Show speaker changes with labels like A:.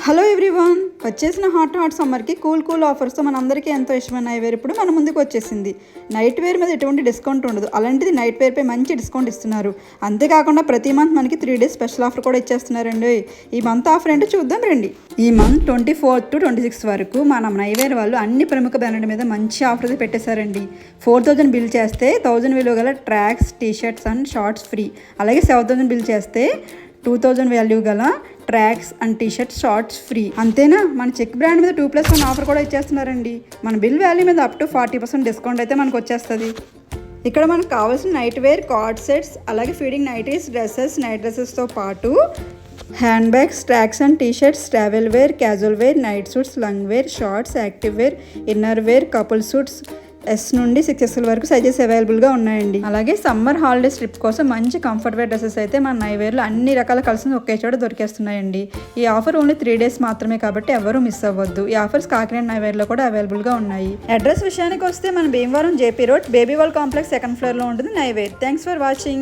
A: Hello everyone, వచ్చేసిన hot సమ్మర్కి cool ఆఫర్స్తో మనందరికీ ఎంతో ఇష్టమైన నైట్ వేర్ ఇప్పుడు మన ముందుకు వచ్చేసింది. నైట్ వేర్ మీద ఎటువంటి డిస్కౌంట్ ఉండదు, అలాంటిది నైట్ వేర్పై మంచి డిస్కౌంట్ ఇస్తున్నారు. అంతేకాకుండా ప్రతి మంత్ మనకి 3 days స్పెషల్ ఆఫర్ కూడా ఇచ్చేస్తున్నారండి. ఈ మంత్ ఆఫర్ ఏంటో చూద్దాం రండి. ఈ మంత్ 24th to 26th వరకు మన నైట్ వేర్ వాళ్ళు అన్ని ప్రముఖ బ్రాండ్ల మీద మంచి ఆఫర్ అయితే పెట్టేశారండి. 4000 బిల్ చేస్తే 1000 విలువ గల tracks, t shirts and shorts free. అలాగే 7000 బిల్ చేస్తే 2000 వాల్యూ గల tracks and t shirts, shorts free. అంతేనా, మన చెక్ బ్రాండ్ మీద 2+1 ఆఫర్ కూడా ఇచ్చేస్తున్నారండి. మన బిల్ వాల్యూ మీద అప్ టు 40% డిస్కౌంట్ అయితే మనకు వచ్చేస్తుంది. ఇక్కడ మనకు కావాల్సిన నైట్ వేర్ కార్డ్ సెట్స్, అలాగే ఫీడింగ్ నైటీస్, డ్రెస్సెస్, నైట్ డ్రెస్సెస్తో పాటు hand bags, tracks and t shirts, travel wear, casual wear, night suits, lounge wear, shorts, active wear, inner wear, couple suits S నుండి 6XL వరకు సైజెస్ అవైలబుల్గా ఉన్నాయండి. అలాగే summer holidays trip కోసం మంచి కంఫర్ట్ వేర్ డ్రెస్సెస్ అయితే మన నైవేర్లో అన్ని రకాల కలిసి ఒకే చోట దొరికేస్తున్నాయండి. ఈ ఆఫర్ ఓన్లీ 3 days మాత్రమే కాబట్టి ఎవరూ మిస్ అవ్వద్దు. ఈ ఆఫర్స్ కాకినాడ నైవేర్లో కూడా అవైలబుల్గా ఉన్నాయి. అడ్రస్ విషయానికి వస్తే మన Bhimavaram JP road baby wall complex 2nd floor లో ఉంటుంది నైవేర్. Thanks for watching.